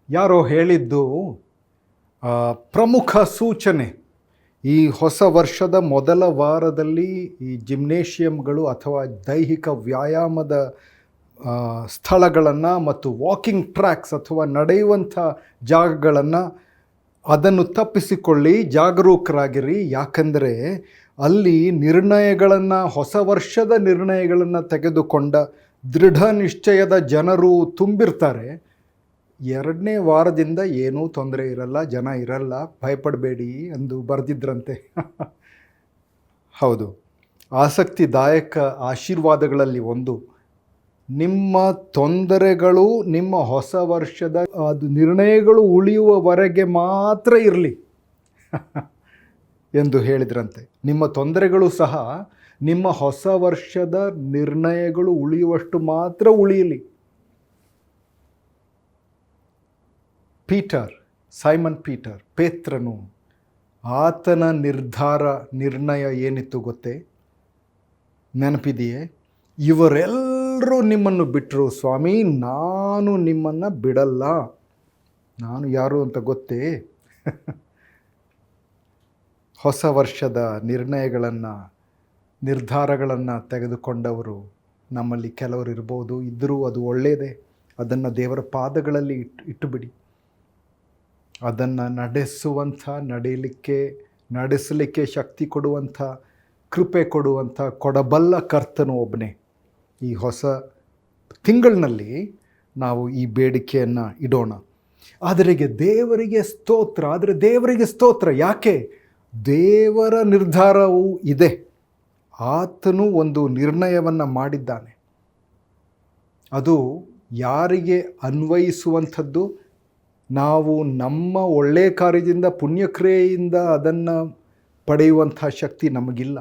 ಯಾರೋ ಹೇಳಿದ್ದು ಪ್ರಮುಖ ಸೂಚನೆ ಈ ಹೊಸ ವರ್ಷದ ಮೊದಲ ವಾರದಲ್ಲಿ ಈ ಜಿಮ್ನೇಷಿಯಂಗಳು ಅಥವಾ ದೈಹಿಕ ವ್ಯಾಯಾಮದ ಸ್ಥಳಗಳನ್ನು ಮತ್ತು ವಾಕಿಂಗ್ ಟ್ರ್ಯಾಕ್ಸ್ ಅಥವಾ ನಡೆಯುವಂಥ ಜಾಗಗಳನ್ನು ಅದನ್ನು ತಪ್ಪಿಸಿಕೊಳ್ಳಿ, ಜಾಗರೂಕರಾಗಿರಿ. ಯಾಕಂದರೆ ಅಲ್ಲಿ ನಿರ್ಣಯಗಳನ್ನು, ಹೊಸ ವರ್ಷದ ನಿರ್ಣಯಗಳನ್ನು ತೆಗೆದುಕೊಂಡ ದೃಢ ನಿಶ್ಚಯದ ಜನರು ತುಂಬಿರ್ತಾರೆ. 2ನೇ ವಾರದಿಂದ ಏನೂ ತೊಂದರೆ ಇರಲ್ಲ, ಜನ ಇರಲ್ಲ, ಭಯಪಡಬೇಡಿ ಎಂದು ಬರೆದಿದ್ರಂತೆ. ಹೌದು, ಆಸಕ್ತಿದಾಯಕ ಆಶೀರ್ವಾದಗಳಲ್ಲಿ ಒಂದು, ನಿಮ್ಮ ತೊಂದರೆಗಳು ನಿಮ್ಮ ಹೊಸ ವರ್ಷದ ನಿರ್ಣಯಗಳು ಉಳಿಯುವವರೆಗೆ ಮಾತ್ರ ಇರಲಿ ಎಂದು ಹೇಳಿದ್ರಂತೆ. ನಿಮ್ಮ ತೊಂದರೆಗಳು ಸಹ ನಿಮ್ಮ ಹೊಸ ವರ್ಷದ ನಿರ್ಣಯಗಳು ಉಳಿಯುವಷ್ಟು ಮಾತ್ರ ಉಳಿಯಲಿ. ಸೈಮನ್ ಪೀಟರ್, ಪೇತ್ರನು, ಆತನ ನಿರ್ಣಯ ಏನಿತ್ತು ಗೊತ್ತೇ? ನೆನಪಿದೆಯೇ? ಇವರೆಲ್ಲರೂ ನಿಮ್ಮನ್ನು ಬಿಟ್ಟರು, ಸ್ವಾಮಿ ನಾನು ನಿಮ್ಮನ್ನು ಬಿಡಲ್ಲ. ನಾನು ಯಾರು ಅಂತ ಗೊತ್ತೇ? ಹೊಸ ವರ್ಷದ ನಿರ್ಧಾರಗಳನ್ನು ತೆಗೆದುಕೊಂಡವರು ನಮ್ಮಲ್ಲಿ ಕೆಲವರು ಇರ್ಬೋದು, ಇದ್ದರೂ ಅದು ಒಳ್ಳೆಯದೇ. ಅದನ್ನು ದೇವರ ಪಾದಗಳಲ್ಲಿ ಇಟ್ಟುಬಿಡಿ. ಅದನ್ನು ನಡೆಸಲಿಕ್ಕೆ ಶಕ್ತಿ ಕೊಡುವಂಥ, ಕೃಪೆ ಕೊಡುವಂಥ, ಕೊಡಬಲ್ಲ ಕರ್ತನು ಒಬ್ಬನೇ. ಈ ಹೊಸ ತಿಂಗಳಿನಲ್ಲಿ ನಾವು ಈ ಬೇಡಿಕೆಯನ್ನು ಇಡೋಣ. ದೇವರಿಗೆ ಸ್ತೋತ್ರ. ಯಾಕೆ? ದೇವರ ನಿರ್ಧಾರವೂ ಇದೆ. ಆತನು ಒಂದು ನಿರ್ಣಯವನ್ನು ಮಾಡಿದ್ದಾನೆ. ಅದು ಯಾರಿಗೆ ಅನ್ವಯಿಸುವಂಥದ್ದು? ನಾವು ನಮ್ಮ ಒಳ್ಳೆಯ ಕಾರ್ಯದಿಂದ, ಪುಣ್ಯಕ್ರಿಯೆಯಿಂದ ಅದನ್ನು ಪಡೆಯುವಂಥ ಶಕ್ತಿ ನಮಗಿಲ್ಲ.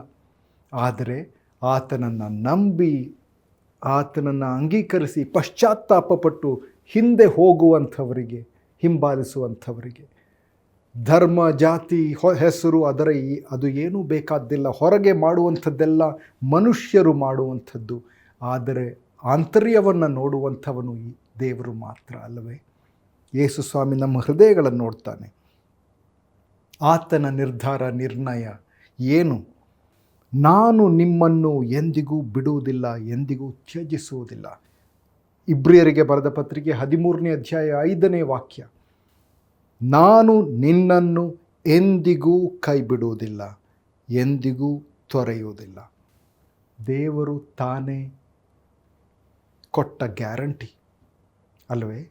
ಆದರೆ ಆತನನ್ನು ನಂಬಿ, ಆತನನ್ನು ಅಂಗೀಕರಿಸಿ, ಪಶ್ಚಾತ್ತಾಪಪಟ್ಟು ಹಿಂದೆ ಹೋಗುವಂಥವರಿಗೆ, ಹಿಂಬಾಲಿಸುವಂಥವರಿಗೆ, ಧರ್ಮ, ಜಾತಿ, ಹೆಸರು ಅದು ಏನೂ ಬೇಕಾದ್ದಿಲ್ಲ. ಹೊರಗೆ ಮಾಡುವಂಥದ್ದೆಲ್ಲ ಮನುಷ್ಯರು ಮಾಡುವಂಥದ್ದು. ಆದರೆ ಆಂತರ್ಯವನ್ನು ನೋಡುವಂಥವನು ಈ ದೇವರು ಮಾತ್ರ ಅಲ್ಲವೇ? ಯೇಸು ಸ್ವಾಮಿ ನಮ್ಮ ಹೃದಯಗಳನ್ನು ನೋಡ್ತಾನೆ. ಆತನ ನಿರ್ಣಯ ಏನು? ನಾನು ನಿಮ್ಮನ್ನು ಎಂದಿಗೂ ಬಿಡುವುದಿಲ್ಲ, ಎಂದಿಗೂ ತ್ಯಜಿಸುವುದಿಲ್ಲ. ಇಬ್ರಿಯರಿಗೆ ಬರೆದ ಪತ್ರಿಕೆ 13ನೇ ಅಧ್ಯಾಯ 5ನೇ ವಾಕ್ಯ. ನಾನು ನಿನ್ನನ್ನು ಎಂದಿಗೂ ಕೈ ಬಿಡುವುದಿಲ್ಲ, ಎಂದಿಗೂ ತೊರೆಯುವುದಿಲ್ಲ. ದೇವರು ತಾನೇ ಕೊಟ್ಟ ಗ್ಯಾರಂಟಿ ಅಲ್ಲವೇ?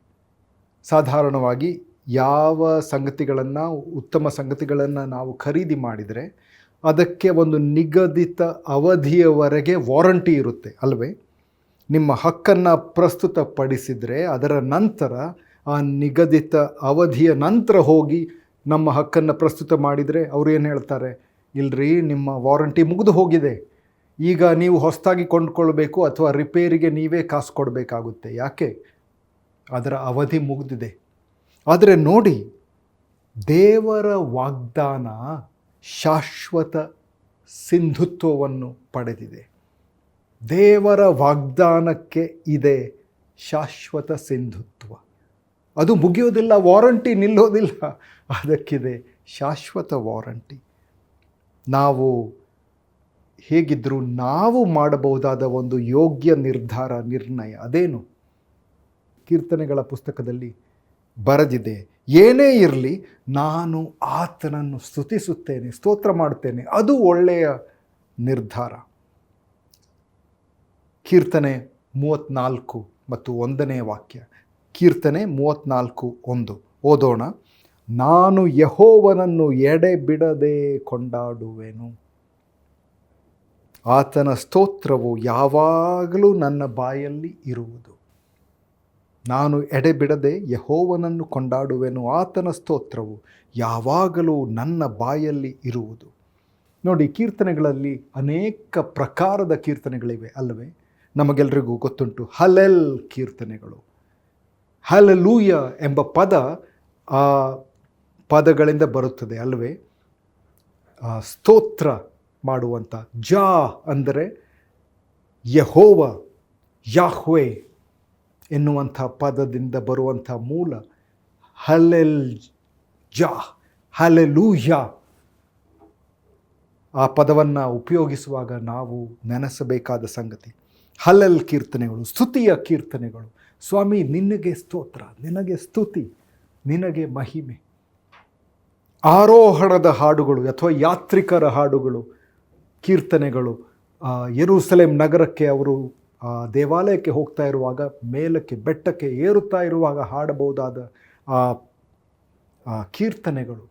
ಸಾಧಾರಣವಾಗಿ ಯಾವ ಸಂಗತಿಗಳನ್ನು, ಉತ್ತಮ ಸಂಗತಿಗಳನ್ನು ನಾವು ಖರೀದಿ ಮಾಡಿದರೆ ಅದಕ್ಕೆ ಒಂದು ನಿಗದಿತ ಅವಧಿಯವರೆಗೆ ವಾರಂಟಿ ಇರುತ್ತೆ ಅಲ್ವೇ? ನಿಮ್ಮ ಹಕ್ಕನ್ನು ಪ್ರಸ್ತುತಪಡಿಸಿದರೆ ಅದರ ನಂತರ, ಆ ನಿಗದಿತ ಅವಧಿಯ ನಂತರ ಹೋಗಿ ನಮ್ಮ ಹಕ್ಕನ್ನು ಪ್ರಸ್ತುತ ಮಾಡಿದರೆ ಅವರು ಏನು ಹೇಳ್ತಾರೆ? ಇಲ್ರಿ, ನಿಮ್ಮ ವಾರಂಟಿ ಮುಗಿದು ಹೋಗಿದೆ, ಈಗ ನೀವು ಹೊಸದಾಗಿ ಕೊಂಡ್ಕೊಳ್ಬೇಕು ಅಥವಾ ರಿಪೇರಿಗೆ ನೀವೇ ಕಾಸು ಕೊಡಬೇಕಾಗುತ್ತೆ. ಯಾಕೆ? ಅದರ ಅವಧಿ ಮುಗಿದಿದೆ. ಆದರೆ ನೋಡಿ, ದೇವರ ವಾಗ್ದಾನ ಶಾಶ್ವತ ಸಿಂಧುತ್ವವನ್ನು ಪಡೆದಿದೆ. ದೇವರ ವಾಗ್ದಾನಕ್ಕೆ ಇದೆ ಶಾಶ್ವತ ಸಿಂಧುತ್ವ. ಅದು ಮುಗಿಯೋದಿಲ್ಲ, ವಾರಂಟಿ ನಿಲ್ಲೋದಿಲ್ಲ, ಅದಕ್ಕಿದೆ ಶಾಶ್ವತ ವಾರಂಟಿ. ನಾವು ಹೇಗಿದ್ದರೂ ನಾವು ಮಾಡಬಹುದಾದ ಒಂದು ಯೋಗ್ಯ ನಿರ್ಣಯ ಅದೇನು? ಕೀರ್ತನೆಗಳ ಪುಸ್ತಕದಲ್ಲಿ ಬರೆದಿದೆ, ಏನೇ ಇರಲಿ ನಾನು ಆತನನ್ನು ಸ್ತುತಿಸುತ್ತೇನೆ, ಸ್ತೋತ್ರ ಮಾಡುತ್ತೇನೆ. ಅದು ಒಳ್ಳೆಯ ನಿರ್ಧಾರ. ಕೀರ್ತನೆ 34 ಮತ್ತು 1ನೇ ವಾಕ್ಯ. ಕೀರ್ತನೆ 34:1 ಓದೋಣ. ನಾನು ಯೆಹೋವನನ್ನು ಎಡೆಬಿಡದೆ ಕೊಂಡಾಡುವೆನು, ಆತನ ಸ್ತೋತ್ರವು ಯಾವಾಗಲೂ ನನ್ನ ಬಾಯಲ್ಲಿ ಇರುವುದು. ನಾನು ಎಡೆಬಿಡದೆ ಯೆಹೋವನನ್ನು ಕೊಂಡಾಡುವೆನು, ಆತನ ಸ್ತೋತ್ರವು ಯಾವಾಗಲೂ ನನ್ನ ಬಾಯಲ್ಲಿ ಇರುವುದು. ನೋಡಿ, ಕೀರ್ತನೆಗಳಲ್ಲಿ ಅನೇಕ ಪ್ರಕಾರದ ಕೀರ್ತನೆಗಳಿವೆ ಅಲ್ಲವೇ? ನಮಗೆಲ್ಲರಿಗೂ ಗೊತ್ತುಂಟು ಹಲೆಲ್ ಕೀರ್ತನೆಗಳು. ಹಲೆಲೂಯ ಎಂಬ ಪದ ಆ ಪದಗಳಿಂದ ಬರುತ್ತದೆ ಅಲ್ಲವೇ? ಸ್ತೋತ್ರ ಮಾಡುವಂಥ. ಜಾ ಅಂದರೆ ಯೆಹೋವ, ಯಾಹ್ವೆ ಎನ್ನುವಂಥ ಪದದಿಂದ ಬರುವಂಥ ಮೂಲ ಹಲ್ಲೆಲ್ಜಾ, ಹಲ್ಲೆಲೂಯಾ. ಆ ಪದವನ್ನು ಉಪಯೋಗಿಸುವಾಗ ನಾವು ನೆನೆಸಬೇಕಾದ ಸಂಗತಿ ಹಲ್ಲೆಲ್ ಕೀರ್ತನೆಗಳು, ಸ್ತುತಿಯ ಕೀರ್ತನೆಗಳು. ಸ್ವಾಮಿ ನಿನಗೆ ಸ್ತೋತ್ರ, ನಿನಗೆ ಸ್ತುತಿ, ನಿನಗೆ ಮಹಿಮೆ. ಆರೋಹಣದ ಹಾಡುಗಳು ಅಥವಾ ಯಾತ್ರಿಕರ ಹಾಡುಗಳು, ಕೀರ್ತನೆಗಳು. ಯೆರೂಸಲೇಮ್ ನಗರಕ್ಕೆ ಅವರು ದೇವಾಲಯಕ್ಕೆ ಹೋಗ್ತಾ ಇರುವಾಗ, ಮೇಲಕ್ಕೆ ಬೆಟ್ಟಕ್ಕೆ ಏರುತ್ತಾ ಇರುವಾಗ ಹಾಡಬಹುದಾದ ಕೀರ್ತನೆಗಳು.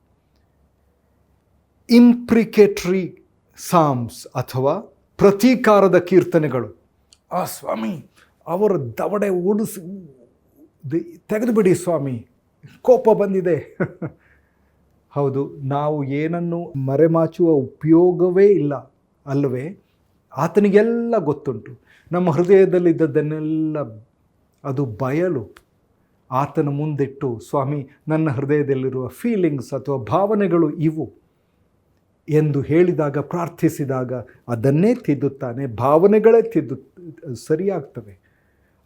ಇಂಪ್ರಿಕೇಟ್ರಿ ಸಾಮ್ಸ್ ಅಥವಾ ಪ್ರತೀಕಾರದ ಕೀರ್ತನೆಗಳು. ಆ ಸ್ವಾಮಿ ಅವರ ದವಡೆ ಓಡಿಸಿ ತೆಗೆದುಬಿಡಿ ಸ್ವಾಮಿ, ಕೋಪ ಬಂದಿದೆ. ಹೌದು, ನಾವು ಏನನ್ನು ಮರೆಮಾಚುವ ಉಪಯೋಗವೇ ಇಲ್ಲ ಅಲ್ಲವೇ? ಆತನಿಗೆಲ್ಲ ಗೊತ್ತುಂಟು. ನಮ್ಮ ಹೃದಯದಲ್ಲಿದ್ದದ್ದನ್ನೆಲ್ಲ ಅದು ಬಯಲು ಆತನ ಮುಂದಿಟ್ಟು, ಸ್ವಾಮಿ ನನ್ನ ಹೃದಯದಲ್ಲಿರುವ ಫೀಲಿಂಗ್ಸ್ ಅಥವಾ ಭಾವನೆಗಳು ಇವು ಎಂದು ಹೇಳಿದಾಗ, ಪ್ರಾರ್ಥಿಸಿದಾಗ ಅದನ್ನೇ ತಿದ್ದುತ್ತಾನೆ. ಭಾವನೆಗಳೇ ಸರಿಯಾಗ್ತವೆ.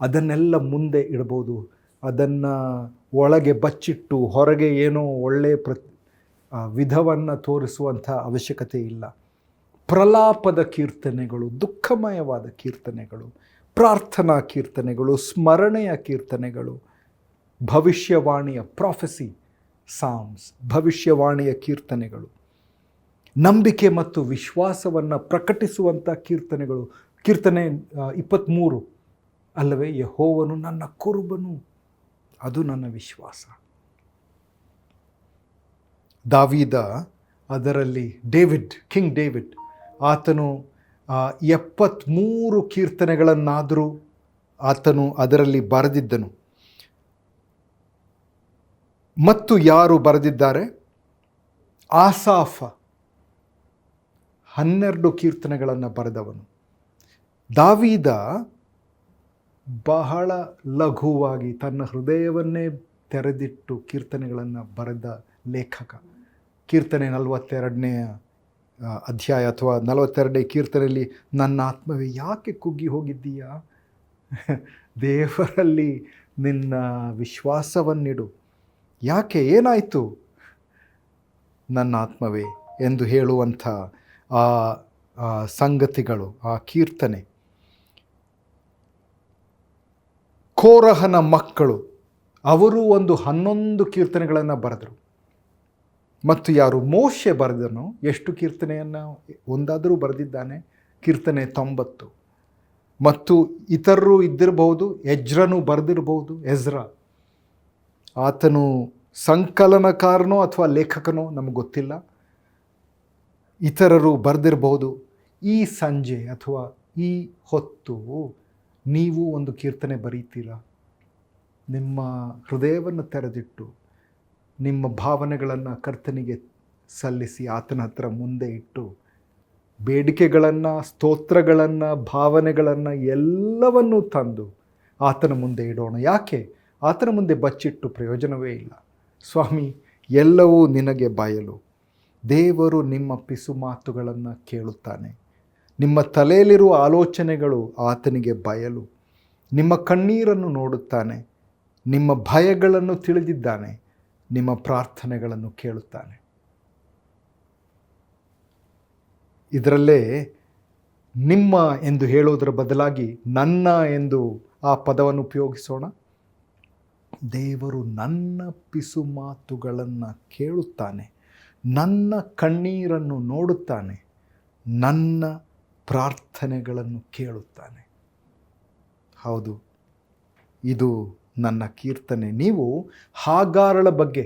ಅದನ್ನೆಲ್ಲ ಮುಂದೆ ಇಡ್ಬೋದು. ಅದನ್ನು ಒಳಗೆ ಬಚ್ಚಿಟ್ಟು ಹೊರಗೆ ಏನೋ ಒಳ್ಳೆಯ ವಿಧವನ್ನು ತೋರಿಸುವಂಥ ಅವಶ್ಯಕತೆ ಇಲ್ಲ. ಪ್ರಲಾಪದ ಕೀರ್ತನೆಗಳು, ದುಃಖಮಯವಾದ ಕೀರ್ತನೆಗಳು, ಪ್ರಾರ್ಥನಾ ಕೀರ್ತನೆಗಳು, ಸ್ಮರಣೆಯ ಕೀರ್ತನೆಗಳು, ಭವಿಷ್ಯವಾಣಿಯ ಪ್ರಾಫೆಸಿ ಸಾಮ್ಸ್, ಭವಿಷ್ಯವಾಣಿಯ ಕೀರ್ತನೆಗಳು, ನಂಬಿಕೆ ಮತ್ತು ವಿಶ್ವಾಸವನ್ನು ಪ್ರಕಟಿಸುವಂಥ ಕೀರ್ತನೆಗಳು. ಕೀರ್ತನೆ 23 ಅಲ್ಲವೇ? ಯೆಹೋವನು ನನ್ನ ಕುರುಬನು, ಅದು ನನ್ನ ವಿಶ್ವಾಸ. ದಾವೀದ, ಅದರಲ್ಲಿ ಕಿಂಗ್ ಡೇವಿಡ್, ಆತನು 73 ಕೀರ್ತನೆಗಳನ್ನಾದರೂ ಆತನು ಅದರಲ್ಲಿ ಬರೆದಿದ್ದನು. ಮತ್ತು ಯಾರು ಬರೆದಿದ್ದಾರೆ? ಆಸಾಫ 12 ಕೀರ್ತನೆಗಳನ್ನು ಬರೆದವನು. ದಾವೀದ ಬಹಳ ಲಘುವಾಗಿ ತನ್ನ ಹೃದಯವನ್ನೇ ತೆರೆದಿಟ್ಟು ಕೀರ್ತನೆಗಳನ್ನು ಬರೆದ ಲೇಖಕ. ಕೀರ್ತನೆ 42ನೇ ಅಧ್ಯಾಯ ಅಥವಾ 42ನೇ ಕೀರ್ತನೆಯಲ್ಲಿ, ನನ್ನ ಆತ್ಮವೇ ಯಾಕೆ ಕುಗ್ಗಿ ಹೋಗಿದ್ದೀಯಾ, ದೇವರಲ್ಲಿ ನಿನ್ನ ವಿಶ್ವಾಸವನ್ನಿಡು, ಯಾಕೆ ಏನಾಯಿತು ನನ್ನ ಆತ್ಮವೇ ಎಂದು ಹೇಳುವಂಥ ಆ ಸಂಗತಿಗಳು, ಆ ಕೀರ್ತನೆ. ಕೋರಹನ ಮಕ್ಕಳು, ಅವರು ಒಂದು 11 ಕೀರ್ತನೆಗಳನ್ನು ಬರೆದರು. ಮತ್ತು ಯಾರು? ಮೋಶೆ ಬರೆದನು. ಎಷ್ಟು ಕೀರ್ತನೆಯನ್ನು ಒಂದಾದರೂ ಬರೆದಿದ್ದಾನೆ? ಕೀರ್ತನೆ 90. ಮತ್ತು ಇತರರು ಇದ್ದಿರಬಹುದು, ಎಜ್ರನು ಬರೆದಿರಬಹುದು. ಆತನು ಸಂಕಲನಕಾರನೋ ಅಥವಾ ಲೇಖಕನೋ ನಮಗೆ ಗೊತ್ತಿಲ್ಲ. ಇತರರು ಬರೆದಿರಬಹುದು. ಈ ಸಂಜೆ ಅಥವಾ ಈ ಹೊತ್ತು ನೀವು ಒಂದು ಕೀರ್ತನೆ ಬರೀತೀರಾ? ನಿಮ್ಮ ಹೃದಯವನ್ನು ತೆರೆದಿಟ್ಟು ನಿಮ್ಮ ಭಾವನೆಗಳನ್ನು ಕರ್ತನಿಗೆ ಸಲ್ಲಿಸಿ ಆತನ ಹತ್ರ ಮುಂದೆ ಇಟ್ಟು ಬೇಡಿಕೆಗಳನ್ನು, ಸ್ತೋತ್ರಗಳನ್ನು, ಭಾವನೆಗಳನ್ನು ಎಲ್ಲವನ್ನೂ ತಂದು ಆತನ ಮುಂದೆ ಇಡೋಣ. ಯಾಕೆ? ಆತನ ಮುಂದೆ ಬಚ್ಚಿಟ್ಟು ಪ್ರಯೋಜನವೇ ಇಲ್ಲ. ಸ್ವಾಮಿ, ಎಲ್ಲವೂ ನಿನಗೆ ಬಯಲು. ದೇವರು ನಿಮ್ಮ ಪಿಸು ಮಾತುಗಳನ್ನು ಕೇಳುತ್ತಾನೆ. ನಿಮ್ಮ ತಲೆಯಲ್ಲಿರುವ ಆಲೋಚನೆಗಳು ಆತನಿಗೆ ಬಯಲು. ನಿಮ್ಮ ಕಣ್ಣೀರನ್ನು ನೋಡುತ್ತಾನೆ. ನಿಮ್ಮ ಭಯಗಳನ್ನು ತಿಳಿದಿದ್ದಾನೆ. ನಿಮ್ಮ ಪ್ರಾರ್ಥನೆಗಳನ್ನು ಕೇಳುತ್ತಾನೆ. ಇದರಲ್ಲೇ ನಿಮ್ಮ ಎಂದು ಹೇಳೋದರ ಬದಲಾಗಿ ನನ್ನ ಎಂದು ಆ ಪದವನ್ನು ಉಪಯೋಗಿಸೋಣ. ದೇವರು ನನ್ನ ಪಿಸು ಮಾತುಗಳನ್ನು ಕೇಳುತ್ತಾನೆ, ನನ್ನ ಕಣ್ಣೀರನ್ನು ನೋಡುತ್ತಾನೆ, ನನ್ನ ಪ್ರಾರ್ಥನೆಗಳನ್ನು ಕೇಳುತ್ತಾನೆ. ಹೌದು, ಇದು ನನ್ನ ಕೀರ್ತನೆ. ನೀವು ಹಾಗಾರಳ ಬಗ್ಗೆ,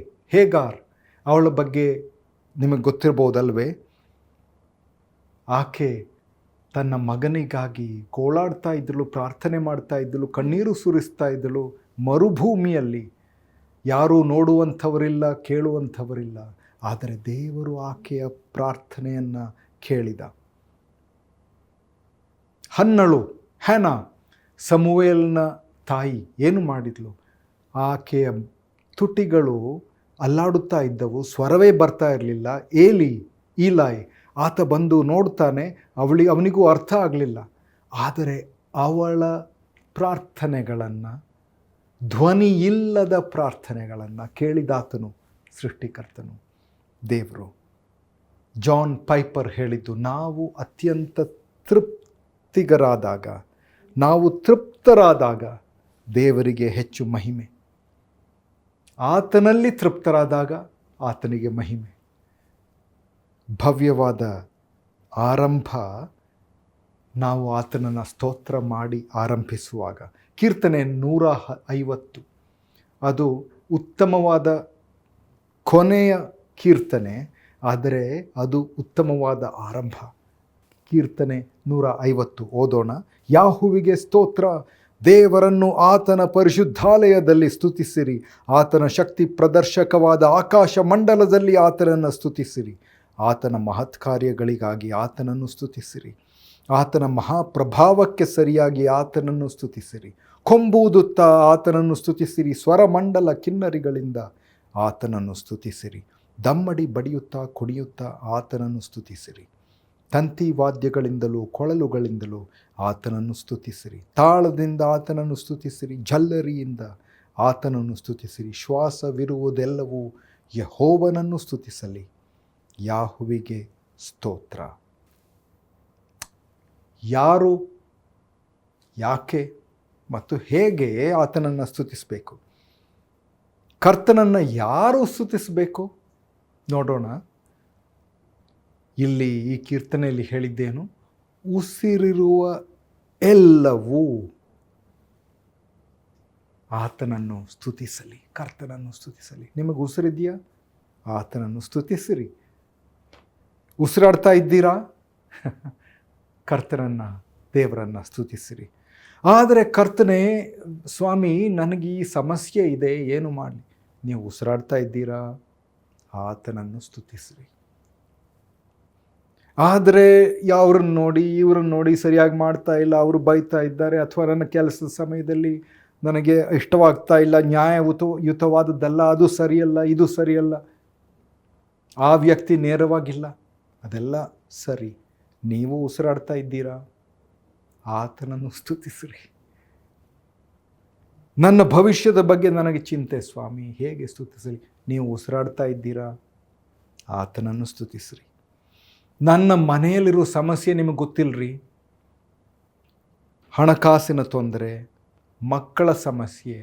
ಅವಳ ಬಗ್ಗೆ ನಿಮಗೆ ಗೊತ್ತಿರ್ಬೋದಲ್ವೇ? ಆಕೆ ತನ್ನ ಮಗನಿಗಾಗಿ ಗೋಳಾಡ್ತಾ ಇದ್ದಳು, ಪ್ರಾರ್ಥನೆ ಮಾಡ್ತಾ ಇದ್ದಳು, ಕಣ್ಣೀರು ಸುರಿಸ್ತಾ ಇದ್ದಳು. ಮರುಭೂಮಿಯಲ್ಲಿ ಯಾರೂ ನೋಡುವಂಥವರಿಲ್ಲ, ಕೇಳುವಂಥವರಿಲ್ಲ. ಆದರೆ ದೇವರು ಆಕೆಯ ಪ್ರಾರ್ಥನೆಯನ್ನು ಕೇಳಿದ. ಹನ್ನಳು, ಹ್ಯಾನಾ, ಸಮುವೇಲನ ತಾಯಿ ಏನು ಮಾಡಿದ್ಲು? ಆಕೆಯ ತುಟಿಗಳು ಅಲ್ಲಾಡುತ್ತಾ ಇದ್ದವು, ಸ್ವರವೇ ಬರ್ತಾ ಇರಲಿಲ್ಲ. ಈಲಾಯ್ ಆತ ಬಂದು ನೋಡ್ತಾನೆ, ಅವನಿಗೂ ಅರ್ಥ ಆಗಲಿಲ್ಲ. ಆದರೆ ಅವಳ ಪ್ರಾರ್ಥನೆಗಳನ್ನು ಧ್ವನಿಯಿಲ್ಲದ ಪ್ರಾರ್ಥನೆಗಳನ್ನು ಕೇಳಿದಾತನು ಸೃಷ್ಟಿಕರ್ತನು ದೇವರು. ಜಾನ್ ಪೈಪರ್ ಹೇಳಿದ್ದು, ನಾವು ಅತ್ಯಂತ ತೃಪ್ತಿಗರಾದಾಗ, ನಾವು ತೃಪ್ತರಾದಾಗ ದೇವರಿಗೆ ಹೆಚ್ಚು ಮಹಿಮೆ. ಆತನಲ್ಲಿ ತೃಪ್ತರಾದಾಗ ಆತನಿಗೆ ಮಹಿಮೆ. ಭವ್ಯವಾದ ಆರಂಭ ನಾವು ಆತನನ್ನು ಸ್ತೋತ್ರ ಮಾಡಿ ಆರಂಭಿಸುವಾಗ. ಕೀರ್ತನೆ 150 ಅದು ಉತ್ತಮವಾದ ಕೊನೆಯ ಕೀರ್ತನೆ, ಆದರೆ ಅದು ಉತ್ತಮವಾದ ಆರಂಭ. ಕೀರ್ತನೆ 150 ಓದೋಣ. ಯಾಹುವಿಗೆ ಸ್ತೋತ್ರ, ದೇವರನ್ನು ಆತನ ಪರಿಶುದ್ಧಾಲಯದಲ್ಲಿ ಸ್ತುತಿಸಿರಿ, ಆತನ ಶಕ್ತಿ ಪ್ರದರ್ಶಕವಾದ ಆಕಾಶ ಮಂಡಲದಲ್ಲಿ ಆತನನ್ನು ಸ್ತುತಿಸಿರಿ, ಆತನ ಮಹತ್ ಕಾರ್ಯಗಳಿಗಾಗಿ ಆತನನ್ನು ಸ್ತುತಿಸಿರಿ, ಆತನ ಮಹಾಪ್ರಭಾವಕ್ಕೆ ಸರಿಯಾಗಿ ಆತನನ್ನು ಸ್ತುತಿಸಿರಿ. ಕೊಂಬೂದುತ್ತಾ ಆತನನ್ನು ಸ್ತುತಿಸಿರಿ, ಸ್ವರಮಂಡಲ ಕಿನ್ನರಿಗಳಿಂದ ಆತನನ್ನು ಸ್ತುತಿಸಿರಿ, ದಮ್ಮಡಿ ಬಡಿಯುತ್ತಾ ಕುಡಿಯುತ್ತಾ ಆತನನ್ನು ಸ್ತುತಿಸಿರಿ, ತಂತಿ ವಾದ್ಯಗಳಿಂದಲೂ ಕೊಳಲುಗಳಿಂದಲೂ ಆತನನ್ನು ಸ್ತುತಿಸಿರಿ, ತಾಳದಿಂದ ಆತನನ್ನು ಸ್ತುತಿಸಿರಿ, ಝಲ್ಲರಿಯಿಂದ ಆತನನ್ನು ಸ್ತುತಿಸಿರಿ. ಶ್ವಾಸವಿರುವುದೆಲ್ಲವೂ ಯೆಹೋವನನ್ನು ಸ್ತುತಿಸಲಿ. ಯಾಹುವಿಗೆ ಸ್ತೋತ್ರ. ಯಾರು, ಯಾಕೆ ಮತ್ತು ಹೇಗೆ ಆತನನ್ನು ಸ್ತುತಿಸಬೇಕು? ಕರ್ತನನ್ನು ಯಾರು ಸ್ತುತಿಸಬೇಕು ನೋಡೋಣ. ಇಲ್ಲಿ ಈ ಕೀರ್ತನೆಯಲ್ಲಿ ಹೇಳಿದ್ದೇನು? ಉಸಿರಿರುವ ಎಲ್ಲವೂ ಆತನನ್ನು ಸ್ತುತಿಸಲಿ, ಕರ್ತನನ್ನು ಸ್ತುತಿಸಲಿ. ನಿಮಗೆ ಉಸಿರಿದೆಯಾ? ಆತನನ್ನು ಸ್ತುತಿಸಿರಿ. ಉಸಿರಾಡ್ತಾ ಇದ್ದೀರಾ? ಕರ್ತನನ್ನು, ದೇವರನ್ನು ಸ್ತುತಿಸಿರಿ. ಆದರೆ ಕರ್ತನೇ, ಸ್ವಾಮಿ ನನಗೆ ಈ ಸಮಸ್ಯೆ ಇದೆ, ಏನು ಮಾಡಲಿ? ನೀವು ಉಸಿರಾಡ್ತಾ ಇದ್ದೀರಾ? ಆತನನ್ನು ಸ್ತುತಿಸಿರಿ. ಆದರೆ ಅವ್ರನ್ನ ನೋಡಿ ಇವ್ರನ್ನ ನೋಡಿ ಸರಿಯಾಗಿ ಮಾಡ್ತಾ ಇಲ್ಲ, ಅವರು ಬೈತಾ ಇದ್ದಾರೆ, ಅಥವಾ ನನ್ನ ಕೆಲಸದ ಸಮಯದಲ್ಲಿ ನನಗೆ ಇಷ್ಟವಾಗ್ತಾ ಇಲ್ಲ, ನ್ಯಾಯಯುತವಾದದ್ದಲ್ಲ, ಅದು ಸರಿಯಲ್ಲ, ಇದು ಸರಿಯಲ್ಲ, ಆ ವ್ಯಕ್ತಿ ನೇರವಾಗಿಲ್ಲ, ಅದೆಲ್ಲ ಸರಿ. ನೀವು ಉಸಿರಾಡ್ತಾ ಇದ್ದೀರಾ? ಆತನನ್ನು ಸ್ತುತಿಸಿರಿ. ನನ್ನ ಭವಿಷ್ಯದ ಬಗ್ಗೆ ನನಗೆ ಚಿಂತೆ ಸ್ವಾಮಿ, ಹೇಗೆ ಸ್ತುತಿಸಲಿ? ನೀವು ಉಸಿರಾಡ್ತಾ ಇದ್ದೀರಾ? ಆತನನ್ನು ಸ್ತುತಿಸಿರಿ. ನನ್ನ ಮನೆಯಲ್ಲಿರೋ ಸಮಸ್ಯೆ ನಿಮಗೆ ಗೊತ್ತಿಲ್ಲರಿ, ಹಣಕಾಸಿನ ತೊಂದರೆ, ಮಕ್ಕಳ ಸಮಸ್ಯೆ,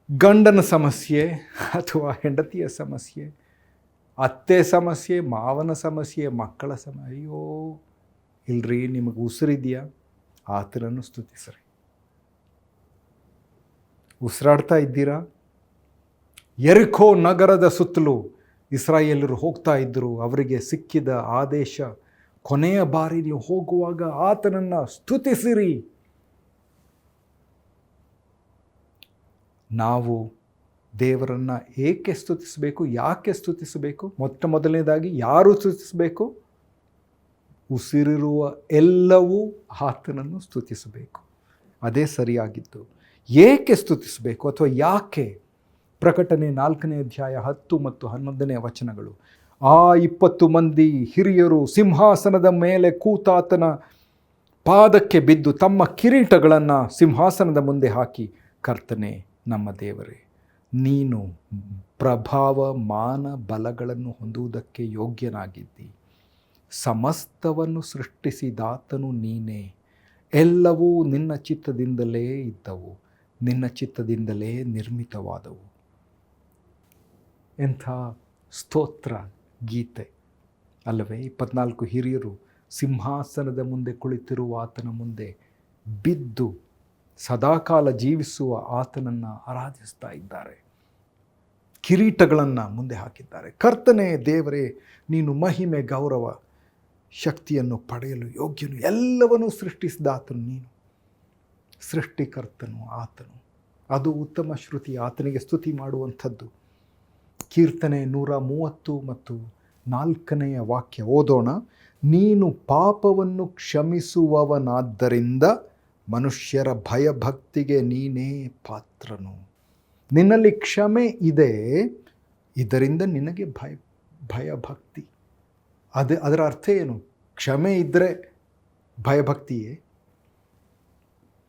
ಗಂಡನ ಸಮಸ್ಯೆ ಅಥವಾ ಹೆಂಡತಿಯ ಸಮಸ್ಯೆ, ಅತ್ತೆ ಸಮಸ್ಯೆ, ಮಾವನ ಸಮಸ್ಯೆ, ಮಕ್ಕಳ ಅಯ್ಯೋ ಇಲ್ರಿ, ನಿಮಗೆ ಉಸಿರಿದೆಯಾ? ಆತನನ್ನು ಸ್ತುತಿಸ್ರಿ. ಉಸಿರಾಡ್ತಾ ಇದ್ದೀರಾ? ಯೆರಿಕೋ ನಗರದ ಸುತ್ತಲೂ ಇಸ್ರಾಯೇಲರು ಹೋಗ್ತಾ ಇದ್ದರು. ಅವರಿಗೆ ಸಿಕ್ಕಿದ ಆದೇಶ, ಕೊನೆಯ ಬಾರಿ ನೀವು ಹೋಗುವಾಗ ಆತನನ್ನು ಸ್ತುತಿಸಿರಿ. ನಾವು ದೇವರನ್ನು ಏಕೆ ಸ್ತುತಿಸಬೇಕು? ಯಾಕೆ ಸ್ತುತಿಸಬೇಕು? ಮೊದಲನೇದಾಗಿ ಯಾರು ಸ್ತುತಿಸಬೇಕು? ಉಸಿರಿರುವ ಎಲ್ಲವೂ ಆತನನ್ನು ಸ್ತುತಿಸಬೇಕು. ಅದೇ ಸರಿಯಾಗಿದ್ದು. ಏಕೆ ಸ್ತುತಿಸಬೇಕು ಅಥವಾ ಯಾಕೆ? ಪ್ರಕಟಣೆ 4ನೇ ಅಧ್ಯಾಯ 10 ಮತ್ತು 11ನೇ ವಚನಗಳು. ಆ 20 ಮಂದಿ ಹಿರಿಯರು ಸಿಂಹಾಸನದ ಮೇಲೆ ಕೂತಾತನ ಪಾದಕ್ಕೆ ಬಿದ್ದು ತಮ್ಮ ಕಿರೀಟಗಳನ್ನು ಸಿಂಹಾಸನದ ಮುಂದೆ ಹಾಕಿ, ಕರ್ತನೇ, ನಮ್ಮ ದೇವರೇ, ನೀನು ಪ್ರಭಾವ, ಮಾನ, ಬಲಗಳನ್ನು ಹೊಂದುವುದಕ್ಕೆ ಯೋಗ್ಯನಾಗಿದ್ದಿ. ಸಮಸ್ತವನ್ನು ಸೃಷ್ಟಿಸಿದಾತನು ನೀನೇ. ಎಲ್ಲವೂ ನಿನ್ನ ಚಿತ್ತದಿಂದಲೇ ಇದ್ದವು, ನಿನ್ನ ಚಿತ್ತದಿಂದಲೇ ನಿರ್ಮಿತವಾದವು. ಎಂಥ ಸ್ತೋತ್ರ ಗೀತೆ ಅಲ್ಲವೇ? 24 ಹಿರಿಯರು ಸಿಂಹಾಸನದ ಮುಂದೆ ಕುಳಿತಿರುವ ಆತನ ಮುಂದೆ ಬಿದ್ದು ಸದಾಕಾಲ ಜೀವಿಸುವ ಆತನನ್ನು ಆರಾಧಿಸ್ತಾ ಇದ್ದಾರೆ. ಕಿರೀಟಗಳನ್ನು ಮುಂದೆ ಹಾಕಿದ್ದಾರೆ. ಕರ್ತನೇ, ದೇವರೇ, ನೀನು ಮಹಿಮೆ, ಗೌರವ, ಶಕ್ತಿಯನ್ನು ಪಡೆಯಲು ಯೋಗ್ಯನು. ಎಲ್ಲವನ್ನೂ ಸೃಷ್ಟಿಸಿದ ಆತನು ನೀನು. ಸೃಷ್ಟಿಕರ್ತನು ಆತನು. ಅದು ಉತ್ತಮ ಶ್ರುತಿ, ಆತನಿಗೆ ಸ್ತುತಿ ಮಾಡುವಂಥದ್ದು. ಕೀರ್ತನೆ 130 ಮತ್ತು 4ನೇ ವಾಕ್ಯ ಓದೋಣ. ನೀನು ಪಾಪವನ್ನು ಕ್ಷಮಿಸುವವನಾದ್ದರಿಂದ ಮನುಷ್ಯರ ಭಯಭಕ್ತಿಗೆ ನೀನೇ ಪಾತ್ರನು. ನಿನ್ನಲ್ಲಿ ಕ್ಷಮೆ ಇದೆ, ಇದರಿಂದ ನಿನಗೆ ಭಯಭಕ್ತಿ. ಅದರ ಅರ್ಥ ಏನು? ಕ್ಷಮೆ ಇದ್ದರೆ ಭಯಭಕ್ತಿಯೇ?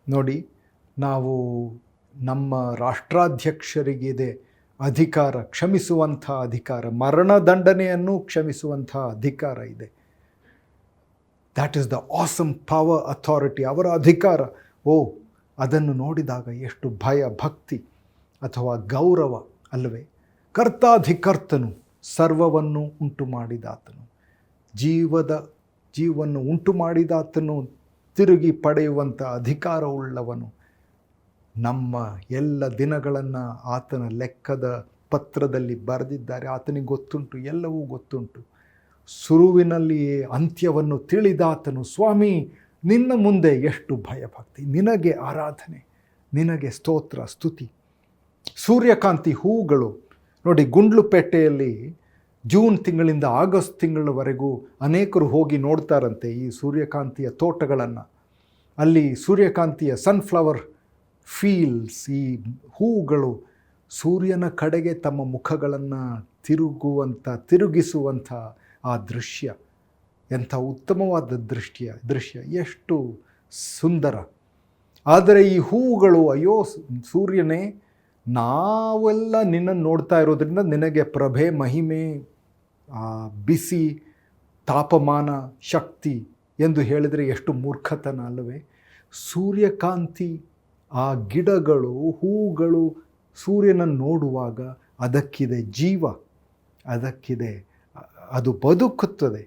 ನೋಡಿ, ನಾವು ನಮ್ಮ ರಾಷ್ಟ್ರಾಧ್ಯಕ್ಷರಿಗಿದೆ ಅಧಿಕಾರ, ಕ್ಷಮಿಸುವಂಥ ಅಧಿಕಾರ, ಮರಣದಂಡನೆಯನ್ನು ಕ್ಷಮಿಸುವಂಥ ಅಧಿಕಾರ ಇದೆ. That is the awesome power, authority, ಅವರ ಅಧಿಕಾರ. ಅದನ್ನು ನೋಡಿದಾಗ ಎಷ್ಟು ಭಯ, ಭಕ್ತಿ ಅಥವಾ ಗೌರವ ಅಲ್ಲವೇ? ಕರ್ತಾಧಿಕರ್ತನು, ಸರ್ವವನ್ನು ಉಂಟು ಮಾಡಿದಾತನು, ಜೀವವನ್ನು ಉಂಟು ಮಾಡಿದಾತನು, ತಿರುಗಿ ಪಡೆಯುವಂಥ ಅಧಿಕಾರವುಳ್ಳವನು. ನಮ್ಮ ಎಲ್ಲ ದಿನಗಳನ್ನು ಆತನ ಲೆಕ್ಕದ ಪತ್ರದಲ್ಲಿ ಬರೆದಿದ್ದಾರೆ. ಆತನಿಗೆ ಗೊತ್ತುಂಟು, ಎಲ್ಲವೂ ಗೊತ್ತುಂಟು. ಸುರುವಿನಲ್ಲಿಯೇ ಅಂತ್ಯವನ್ನು ತಿಳಿದಾತನು. ಸ್ವಾಮಿ, ನಿನ್ನ ಮುಂದೆ ಎಷ್ಟು ಭಯಭಕ್ತಿ, ನಿನಗೆ ಆರಾಧನೆ, ನಿನಗೆ ಸ್ತೋತ್ರ ಸ್ತುತಿ. ಸೂರ್ಯಕಾಂತಿ ಹೂಗಳು ನೋಡಿ, ಗುಂಡ್ಲುಪೇಟೆಯಲ್ಲಿ ಜೂನ್ ತಿಂಗಳಿಂದ ಆಗಸ್ಟ್ ತಿಂಗಳವರೆಗೂ ಅನೇಕರು ಹೋಗಿ ನೋಡ್ತಾರಂತೆ ಈ ಸೂರ್ಯಕಾಂತಿಯ ತೋಟಗಳನ್ನು. ಅಲ್ಲಿ ಸೂರ್ಯಕಾಂತಿಯ ಸನ್ಫ್ಲವರ್ ಫೀಲ್ಡ್ಸ್, ಈ ಹೂಗಳು ಸೂರ್ಯನ ಕಡೆಗೆ ತಮ್ಮ ಮುಖಗಳನ್ನು ತಿರುಗಿಸುವಂಥ ಆ ದೃಶ್ಯ, ಎಂಥ ಉತ್ತಮವಾದ ದೃಶ್ಯ, ಎಷ್ಟು ಸುಂದರ. ಆದರೆ ಈ ಹೂಗಳು, ಅಯ್ಯೋ ಸೂರ್ಯನೇ, ನಾವೆಲ್ಲ ನಿನ್ನನ್ನು ನೋಡ್ತಾ ಇರೋದ್ರಿಂದ ನಿನಗೆ ಪ್ರಭೆ, ಮಹಿಮೆ, ಬಿಸಿ, ತಾಪಮಾನ, ಶಕ್ತಿ ಎಂದು ಹೇಳಿದರೆ ಎಷ್ಟು ಮೂರ್ಖತನ ಅಲ್ಲವೇ? ಸೂರ್ಯಕಾಂತಿ, ಆ ಗಿಡಗಳು, ಹೂಗಳು ಸೂರ್ಯನನ್ನು ನೋಡುವಾಗ ಅದಕ್ಕಿದೆ ಜೀವ, ಅದಕ್ಕಿದೆ, ಅದು ಬದುಕುತ್ತದೆ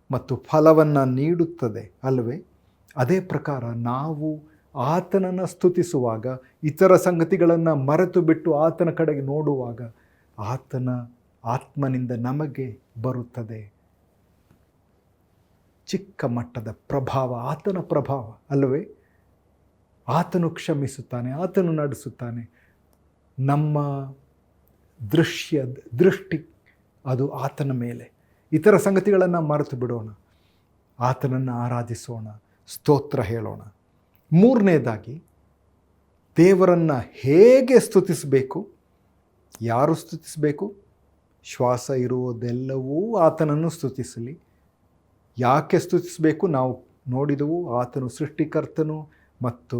ಮತ್ತು ಫಲವನ್ನು ನೀಡುತ್ತದೆ ಅಲ್ಲವೇ? ಅದೇ ಪ್ರಕಾರ ನಾವು ಆತನನ್ನು ಸ್ತುತಿಸುವಾಗ, ಇತರ ಸಂಗತಿಗಳನ್ನು ಮರೆತು ಬಿಟ್ಟು ಆತನ ಕಡೆಗೆ ನೋಡುವಾಗ, ಆತನ ಆತ್ಮನಿಂದ ನಮಗೆ ಬರುತ್ತದೆ ಚಿಕ್ಕ ಮಟ್ಟದ ಪ್ರಭಾವ, ಆತನ ಪ್ರಭಾವ ಅಲ್ಲವೇ? ಆತನು ಕ್ಷಮಿಸುತ್ತಾನೆ, ಆತನು ನಡೆಸುತ್ತಾನೆ. ನಮ್ಮ ದೃಷ್ಟಿ ಅದು ಆತನ ಮೇಲೆ. ಇತರ ಸಂಗತಿಗಳನ್ನು ಮರೆತು ಬಿಡೋಣ, ಆತನನ್ನು ಆರಾಧಿಸೋಣ, ಸ್ತೋತ್ರ ಹೇಳೋಣ. ಮೂರನೇದಾಗಿ, ದೇವರನ್ನು ಹೇಗೆ ಸ್ತುತಿಸಬೇಕು? ಯಾರು ಸ್ತುತಿಸಬೇಕು? ಶ್ವಾಸ ಇರುವುದೆಲ್ಲವೂ ಆತನನ್ನು ಸ್ತುತಿಸಲಿ. ಯಾಕೆ ಸ್ತುತಿಸಬೇಕು? ನಾವು ನೋಡಿದೆವು, ಆತನು ಸೃಷ್ಟಿಕರ್ತನು ಮತ್ತು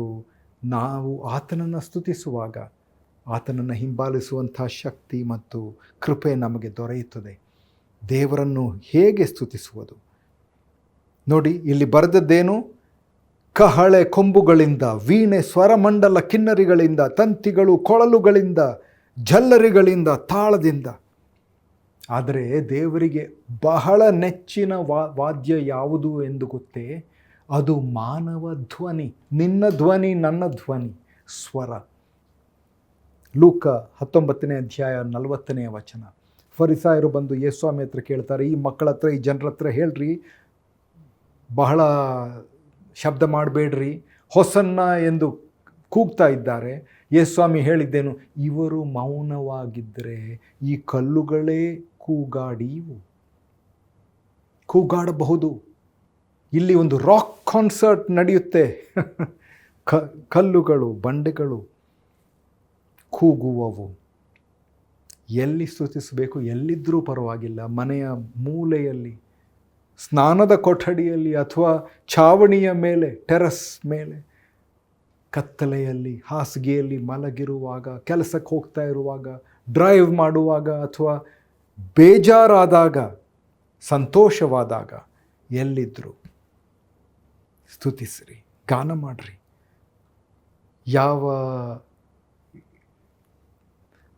ನಾವು ಆತನನ್ನು ಸ್ತುತಿಸುವಾಗ ಆತನನ್ನು ಹಿಂಬಾಲಿಸುವಂಥ ಶಕ್ತಿ ಮತ್ತು ಕೃಪೆ ನಮಗೆ ದೊರೆಯುತ್ತದೆ. ದೇವರನ್ನು ಹೇಗೆ ಸ್ತುತಿಸುವುದು ನೋಡಿ, ಇಲ್ಲಿ ಬರೆದದ್ದೇನು? ಕಹಳೆ ಕೊಂಬುಗಳಿಂದ, ವೀಣೆ, ಸ್ವರಮಂಡಲ, ಕಿನ್ನರಿಗಳಿಂದ, ತಂತಿಗಳು, ಕೊಳಲುಗಳಿಂದ, ಝಲ್ಲರಿಗಳಿಂದ, ತಾಳದಿಂದ. ಆದರೆ ದೇವರಿಗೆ ಬಹಳ ನೆಚ್ಚಿನ ವಾದ್ಯ ಯಾವುದು ಎಂದು ಗೊತ್ತೇ? ಅದು ಮಾನವ ಧ್ವನಿ, ನಿನ್ನ ಧ್ವನಿ, ನನ್ನ ಧ್ವನಿ, ಸ್ವರ. ಲೂಕ 19ನೇ ಅಧ್ಯಾಯ 40ನೇ ವಚನ. ಫರಿಸಾಯರು ಬಂದು ಯೇಸುಸ್ವಾಮಿ ಹತ್ರ ಕೇಳ್ತಾರೆ, ಈ ಮಕ್ಕಳ ಹತ್ರ, ಈ ಜನರ ಹತ್ರ ಹೇಳ್ರಿ, ಬಹಳ ಶಬ್ದ ಮಾಡಬೇಡ್ರಿ, ಹೊಸನ್ನ ಎಂದು ಕೂಗ್ತಾ ಇದ್ದಾರೆ. ಯೇಸುಸ್ವಾಮಿ ಹೇಳಿದ್ದೇನು? ಇವರು ಮೌನವಾಗಿದ್ದರೆ ಈ ಕಲ್ಲುಗಳೇ ಕೂಗಾಡಬಹುದು. ಇಲ್ಲಿ ಒಂದು ರಾಕ್ ಕಾನ್ಸರ್ಟ್ ನಡೆಯುತ್ತೆ. ಕಲ್ಲುಗಳು, ಬಂಡೆಗಳು ಕೂಗುವವು. ಎಲ್ಲಿ ಸ್ತುತಿಸಬೇಕು? ಎಲ್ಲಿದ್ದರೂ ಪರವಾಗಿಲ್ಲ. ಮನೆಯ ಮೂಲೆಯಲ್ಲಿ, ಸ್ನಾನದ ಕೊಠಡಿಯಲ್ಲಿ, ಅಥವಾ ಛಾವಣಿಯ ಮೇಲೆ, ಟೆರಸ್ ಮೇಲೆ, ಕತ್ತಲೆಯಲ್ಲಿ, ಹಾಸಿಗೆಯಲ್ಲಿ ಮಲಗಿರುವಾಗ, ಕೆಲಸಕ್ಕೆ ಹೋಗ್ತಾ ಇರುವಾಗ, ಡ್ರೈವ್ ಮಾಡುವಾಗ, ಅಥವಾ ಬೇಜಾರಾದಾಗ, ಸಂತೋಷವಾದಾಗ, ಎಲ್ಲಿದ್ದರೂ ಸ್ತುತಿಸ್ರಿ, ಗಾನ ಮಾಡಿರಿ. ಯಾವ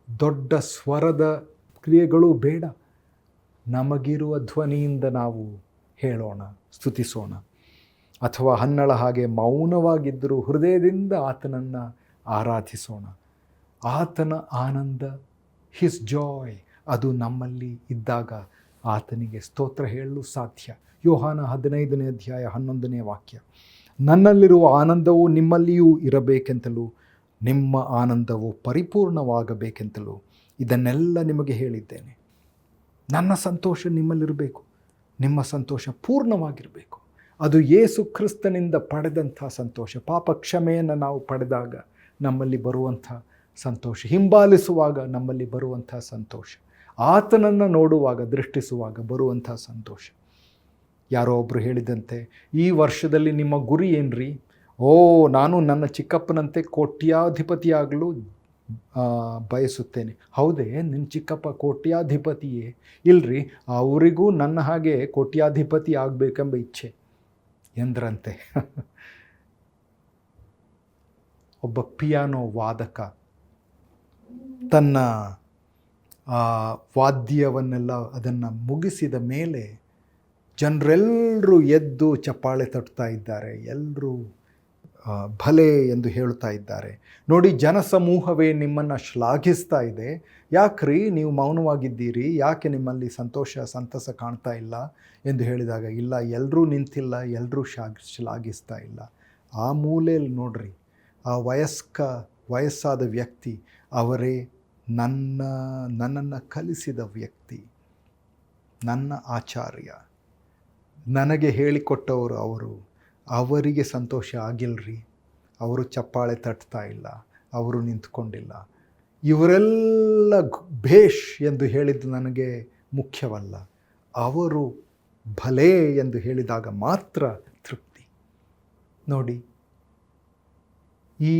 ದೊಡ್ಡ ಸ್ವರದ ಕ್ರಿಯೆಗಳು ಬೇಡ. ನಮಗಿರುವ ಧ್ವನಿಯಿಂದ ನಾವು ಹೇಳೋಣ, ಸ್ತುತಿಸೋಣ. ಅಥವಾ ಹನ್ನಳ ಹಾಗೆ ಮೌನವಾಗಿದ್ದರೂ ಹೃದಯದಿಂದ ಆತನನ್ನು ಆರಾಧಿಸೋಣ. ಆತನ ಆನಂದ, ಹಿಸ್ ಜಾಯ್, ಅದು ನಮ್ಮಲ್ಲಿ ಇದ್ದಾಗ ಆತನಿಗೆ ಸ್ತೋತ್ರ ಹೇಳಲು ಸಾಧ್ಯ. ಯೋಹಾನ 15ನೇ ಅಧ್ಯಾಯ 11ನೇ ವಾಕ್ಯ. ನನ್ನಲ್ಲಿರುವ ಆನಂದವು ನಿಮ್ಮಲ್ಲಿಯೂ ಇರಬೇಕೆಂತಲೂ ನಿಮ್ಮ ಆನಂದವು ಪರಿಪೂರ್ಣವಾಗಬೇಕೆಂತಲೂ ಇದನ್ನೆಲ್ಲ ನಿಮಗೆ ಹೇಳಿದ್ದೇನೆ. ನನ್ನ ಸಂತೋಷ ನಿಮ್ಮಲ್ಲಿರಬೇಕು, ನಿಮ್ಮ ಸಂತೋಷ ಪೂರ್ಣವಾಗಿರಬೇಕು. ಅದು ಯೇಸು ಕ್ರಿಸ್ತನಿಂದ ಪಡೆದಂಥ ಸಂತೋಷ. ಪಾಪ ಕ್ಷಮೆಯನ್ನು ನಾವು ಪಡೆದಾಗ ನಮ್ಮಲ್ಲಿ ಬರುವಂಥ ಸಂತೋಷ, ಹಿಂಬಾಲಿಸುವಾಗ ನಮ್ಮಲ್ಲಿ ಬರುವಂಥ ಸಂತೋಷ, ಆತನನ್ನು ನೋಡುವಾಗ, ದೃಷ್ಟಿಸುವಾಗ ಬರುವಂಥ ಸಂತೋಷ. ಯಾರೋ ಒಬ್ಬರು ಹೇಳಿದಂತೆ, ಈ ವರ್ಷದಲ್ಲಿ ನಿಮ್ಮ ಗುರಿ ಏನ್ರಿ? ಓ, ನಾನು ನನ್ನ ಚಿಕ್ಕಪ್ಪನಂತೆ ಕೋಟ್ಯಾಧಿಪತಿಯಾಗಲು ಬಯಸುತ್ತೇನೆ. ಹೌದೇ, ನಿನ್ನ ಚಿಕ್ಕಪ್ಪ ಕೋಟ್ಯಾಧಿಪತಿಯೇ? ಇಲ್ರಿ, ಅವರಿಗೂ ನನ್ನ ಹಾಗೆ ಕೋಟ್ಯಾಧಿಪತಿ ಆಗಬೇಕೆಂಬ ಇಚ್ಛೆ ಎಂದ್ರಂತೆ. ಒಬ್ಬ ಪಿಯಾನೋ ವಾದಕ ತನ್ನ ವಾದ್ಯವನ್ನೆಲ್ಲ ಅದನ್ನು ಮುಗಿಸಿದ ಮೇಲೆ ಜನರೆಲ್ಲರೂ ಎದ್ದು ಚಪ್ಪಾಳೆ ತಟ್ತಾ ಇದ್ದಾರೆ, ಎಲ್ಲರೂ ಭಲೆ ಎಂದು ಹೇಳ್ತಾ ಇದ್ದಾರೆ. ನೋಡಿ, ಜನಸಮೂಹವೇ ನಿಮ್ಮನ್ನು ಶ್ಲಾಘಿಸ್ತಾ ಇದೆ. ಯಾಕ್ರಿ ನೀವು ಮೌನವಾಗಿದ್ದೀರಿ? ಯಾಕೆ ನಿಮ್ಮಲ್ಲಿ ಸಂತಸ ಕಾಣ್ತಾ ಇಲ್ಲ ಎಂದು ಹೇಳಿದಾಗ, ಇಲ್ಲ, ಎಲ್ಲರೂ ನಿಂತಿಲ್ಲ, ಎಲ್ಲರೂ ಶ್ಲಾಘಿಸ್ತಾ ಇಲ್ಲ. ಆ ಮೂಲೆಯಲ್ಲಿ ನೋಡ್ರಿ, ಆ ವಯಸ್ಸಾದ ವ್ಯಕ್ತಿ, ಅವರೇ ನನ್ನನ್ನು ಕಲಿಸಿದ ವ್ಯಕ್ತಿ, ನನ್ನ ಆಚಾರ್ಯ, ನನಗೆ ಹೇಳಿಕೊಟ್ಟವರು. ಅವರಿಗೆ ಸಂತೋಷ ಆಗಿಲ್ಲರಿ, ಅವರು ಚಪ್ಪಾಳೆ ತಟ್ತಾ ಇಲ್ಲ, ಅವರು ನಿಂತ್ಕೊಂಡಿಲ್ಲ. ಇವರೆಲ್ಲ ಭೇಷ್ ಎಂದು ಹೇಳಿದ್ದು ನನಗೆ ಮುಖ್ಯವಲ್ಲ, ಅವರು ಭಲೇ ಎಂದು ಹೇಳಿದಾಗ ಮಾತ್ರ ತೃಪ್ತಿ. ನೋಡಿ, ಈ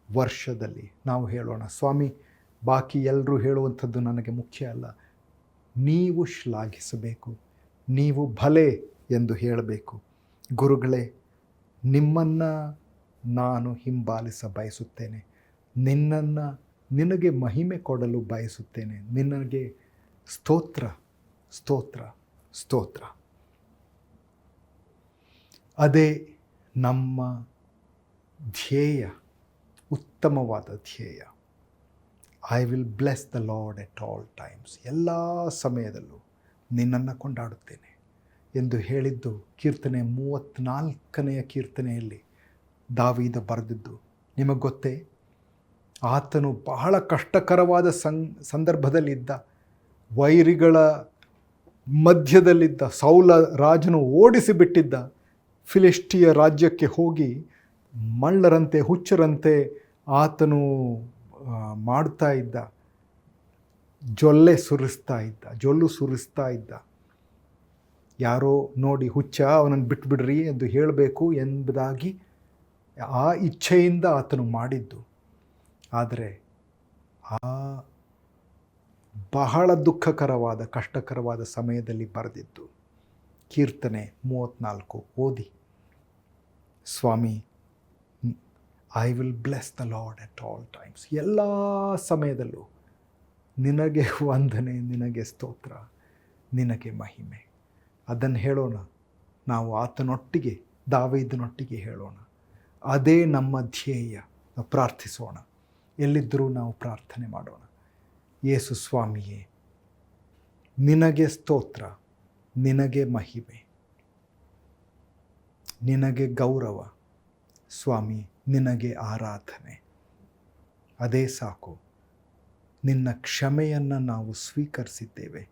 ವರ್ಷದಲ್ಲಿ ನಾವು ಹೇಳೋಣ, ಸ್ವಾಮಿ, ಬಾಕಿ ಎಲ್ಲರೂ ಹೇಳುವಂಥದ್ದು ನನಗೆ ಮುಖ್ಯ ಅಲ್ಲ, ನೀವು ಶ್ಲಾಘಿಸಬೇಕು, ನೀವು ಭಲೆ ಎಂದು ಹೇಳಬೇಕು. ಗುರುಗಳೇ, ನಿಮ್ಮನ್ನು ನಾನು ಹಿಂಬಾಲಿಸ ಬಯಸುತ್ತೇನೆ, ನಿನಗೆ ಮಹಿಮೆ ಕೊಡಲು ಬಯಸುತ್ತೇನೆ, ನಿನಗೆ ಸ್ತೋತ್ರ ಸ್ತೋತ್ರ ಸ್ತೋತ್ರ. ಅದೇ ನಮ್ಮ ಧ್ಯೇಯ, ಉತ್ತಮವಾದ ಧ್ಯೇಯ. I will bless the Lord at all times. ಎಲ್ಲ ಸಮಯದಲ್ಲೂ ನಿನ್ನನ್ನು ಕೊಂಡಾಡುತ್ತೇನೆ ಎಂದು ಹೇಳಿದ್ದು ಕೀರ್ತನೆ 34ನೇ ಕೀರ್ತನೆಯಲ್ಲಿ ದಾವೀದ ಬರೆದಿದ್ದು. ನಿಮಗೆ ಗೊತ್ತೇ, ಆತನು ಬಹಳ ಕಷ್ಟಕರವಾದ ಸಂದರ್ಭದಲ್ಲಿದ್ದ, ವೈರಿಗಳ ಮಧ್ಯದಲ್ಲಿದ್ದ, ಸೌಲ ರಾಜನು ಓಡಿಸಿಬಿಟ್ಟಿದ್ದ ಫಿಲಿಸ್ಟಿಯ ರಾಜ್ಯಕ್ಕೆ ಹೋಗಿ ಮಳ್ಳರಂತೆ ಹುಚ್ಚರಂತೆ ಆತನು ಮಾಡ್ತಾ ಇದ್ದ, ಜೊಲ್ಲು ಸುರಿಸ್ತಾ ಇದ್ದ. ಯಾರೋ ನೋಡಿ, ಹುಚ್ಚ, ಅವನನ್ನು ಬಿಟ್ಬಿಡ್ರಿ ಎಂದು ಹೇಳಬೇಕು ಎಂಬುದಾಗಿ ಆ ಇಚ್ಛೆಯಿಂದ ಆತನು ಮಾಡಿದ್ದು. ಆದರೆ ಆ ಬಹಳ ದುಃಖಕರವಾದ, ಕಷ್ಟಕರವಾದ ಸಮಯದಲ್ಲಿ ಬರೆದಿದ್ದು ಕೀರ್ತನೆ 34 ಓದಿ. ಸ್ವಾಮಿ, I will bless the Lord at all times. ಎಲ್ಲ ಸಮಯದಲ್ಲೂ ನಿನಗೆ ವಂದನೆ, ನಿನಗೆ ಸ್ತೋತ್ರ, ನಿನಗೆ ಮಹಿಮೆ. ಅದನ್ನು ಹೇಳೋಣ ನಾವು, ಆತನೊಟ್ಟಿಗೆ, ದಾವೀದನೊಟ್ಟಿಗೆ ಹೇಳೋಣ. ಅದೇ ನಮ್ಮ ಧ್ಯೇಯ. ಪ್ರಾರ್ಥಿಸೋಣ, ಎಲ್ಲಿದ್ದರೂ ನಾವು ಪ್ರಾರ್ಥನೆ ಮಾಡೋಣ. ಯೇಸು ಸ್ವಾಮಿಯೇ, ನಿನಗೆ ಸ್ತೋತ್ರ, ನಿನಗೆ ಮಹಿಮೆ, ನಿನಗೆ ಗೌರವ. ಸ್ವಾಮಿ, ನಿನಗೆ ಆರಾಧನೆ. ಅದೇ ಸಾಕು. ನಿನ್ನ ಕ್ಷಮೆಯನ್ನು ನಾವು ಸ್ವೀಕರಿಸಿದ್ದೇವೆ,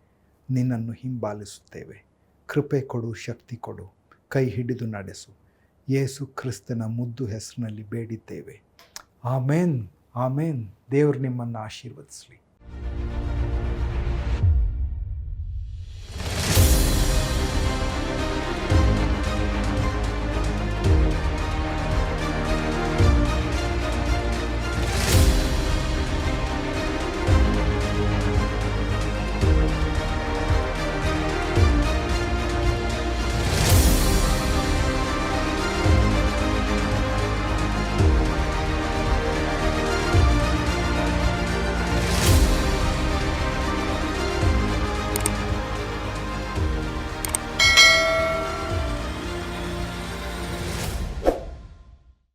ನಿನ್ನನ್ನು ಹಿಂಬಾಲಿಸುತ್ತೇವೆ. ಕೃಪೆ ಕೊಡು, ಶಕ್ತಿ ಕೊಡು, ಕೈ ಹಿಡಿದು ನಡೆಸು. ಯೇಸು ಕ್ರಿಸ್ತನ ಮುದ್ದು ಹೆಸರಿನಲ್ಲಿ ಬೇಡಿದ್ದೇವೆ. ಆಮೇನ್, ಆಮೇನ್. ದೇವರು ನಿಮ್ಮನ್ನು ಆಶೀರ್ವದಿಸಲಿ.